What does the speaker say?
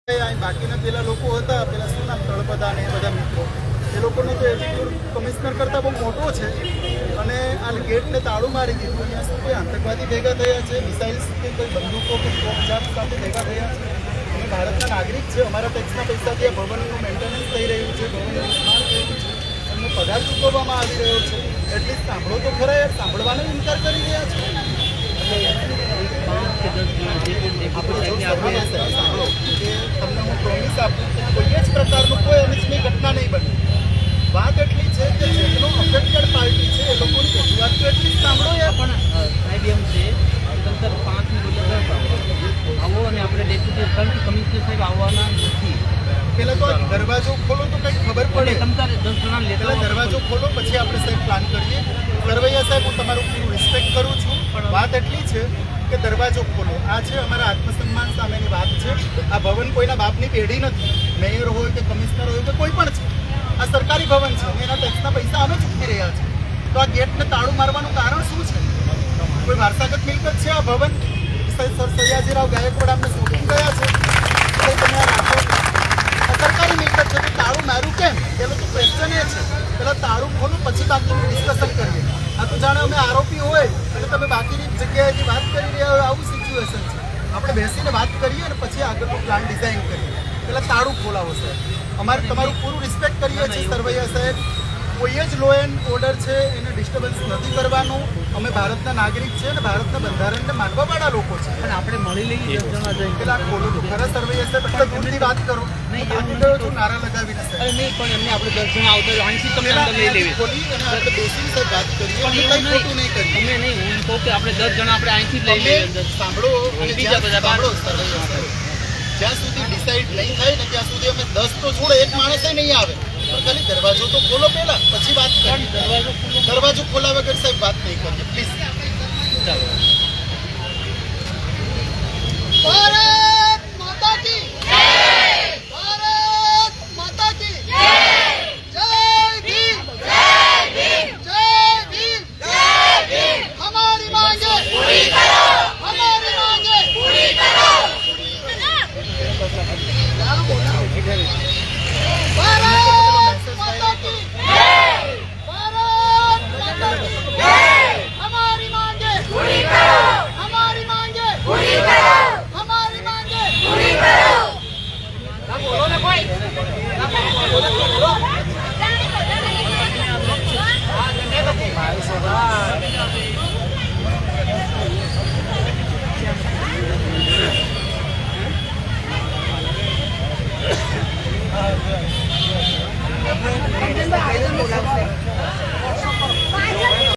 બાકીના પેલા લોકો હતા, પેલા શું નામ તળપદા ને બધા મિત્રો, એ લોકોનો તો એટીટ્યુડ કમિશનર કરતાં બહુ મોટો છે. અને આ ગેટને તાળું મારી દીધું. અહીંયા શું કોઈ આતંકવાદી ભેગા થયા છે, મિસાઇલ્સ કે કોઈ બંદૂકો કે તોપજાપ સાથે ભેગા થયા છે? અમે ભારતના નાગરિક છે, અમારા ટેક્સના પૈસાથી આ ભવનનું મેન્ટેનન્સ થઈ રહ્યું છે, ભવનનું નિર્માણ થયું છે, એમનો પગાર ચૂકવવામાં આવી રહ્યો છે. એટલીસ્ટ સાંભળો તો ખરા યાર, સાંભળવાનો ઇનકાર કરી રહ્યા છે. સાંભળો કે તમને હું પ્રોમિસ આપું કે કોઈ જ પ્રકારનું કોઈ અનિચ્છનીય ઘટના નહીં બને. વાત એટલી છે કે જેટલો અફેક્ટેડ પાર્ટી છે એ લોકોની રજૂઆત તો એટલી જ સાંભળો યાર. પણ સાહેબ એમ છે તંત્ર 5 મિનિટ આવો અને આપણે ડેપ્યુટી કમિશનર સાહેબ આવવાના નથી. પેલા તો દરવાજો ખોલો તો કંઈક ખબર પડે. તમારે 10 જણા લેતા દરવાજો ખોલો પછી આપણે સાહેબ પ્લાન કરીએ. સરવૈયા સાહેબ, હું તમારું પૂરું રિસ્પેક્ટ કરું છું, પણ વાત એટલી છે કે દરવાજો ખોલો. આ છે અમારા આત્મસન્માન સામેની વાત છે. આ ભવન કોઈના બાપની પેઢી નથી. મેયર હોય કે કમિશનર હોય કે કોઈ પણ છે, આ સરકારી ભવન છે અને એના ટેક્સના પૈસા અમે ચૂકવી રહ્યા છીએ. તો આ ગેટને તાળું મારવાનું કારણ શું છે? કોઈ વારસાગત મિલકત છે આ ભવન? સર સયાજીરાવ ગાયકવાડ અમને શોધીને ગયા છે. તમે આ રાખો, સરકારી મિલકત છે તો તાળું માર્યું કેમ? પેલો તો ક્વેશ્ચન એ છે. પેલા તાળું ખોલું પછી બાકીનું ડિસ્કશન કરીએ. આ તો જાણે અમે આરોપી હોય અને તમે બાકીની જગ્યાએથી વાત કરી રહ્યા હોય, આવું સિચ્યુએશન છે. આપણે બેસીને વાત કરીએ અને પછી આગળનો પ્લાન ડિઝાઇન કરીએ. પેલા તાળું ખોલાવો સાહેબ. અમારે તમારું પૂરું રિસ્પેક્ટ કરીએ છીએ સરવૈયા સાહેબ. કોઈ જ લો એન્ડ ઓર્ડર છે એને ડિસ્ટર્બન્સ નથી કરવાનું. અમે ભારતના નાગરિક છે અને ભારતના બંધારણને માનવાવાળા લોકો છે. પણ આપણે મળી લઈએ 10 જણા જઈને. પેલા ખોલું તો ખરા સરવૈયા સાહેબ, એટલે દૂરથી વાત કરો. નહીં ગયો છું નારા લગાવીને સાહેબ. નહીં, પણ એમને આપણે 10 જણા આવતા અહીંથી તમને અંદર લઈ લેવી. ખોલી અને આપણે બેસીને સાહેબ વાત કરીએ. કંઈ ખોટું નહીં કરીએ. તમે નહીં, હું કહું કે આપણે 10 જણા આપણે અહીંથી જ લઈ લઈએ અંદર. સાંભળો અને બીજા બધા સાંભળો સરવૈયા સાહેબ, જ્યાં સુધી ડિસાઈડ નહીં થાય ને ત્યાં સુધી અમે 10 તો છોડો, એક માણસ નહીં આવે. પણ ખાલી દરવાજો તો ખોલો પહેલા, પછી વાત કરીએ. દરવાજો ખોલા વગર સાહેબ વાત નહીં કરીએ પ્લીઝ. ચાલો. ભારત માતા કી જય! ભારત માતા કી જય! જય ભીમ! જય ભીમ! જય ભીમ! જય ભીમ! हमारी मांगे पूरी करो! हमारी मांगे पूरी करो! भारत माता की जय! भारत माता की जय! हमारी मांगे पूरी करो! हमारी मांगे पूरी करो! हमारी मांगे पूरी करो! ना बोलो ना कोई, ना बोलो ना बोलो.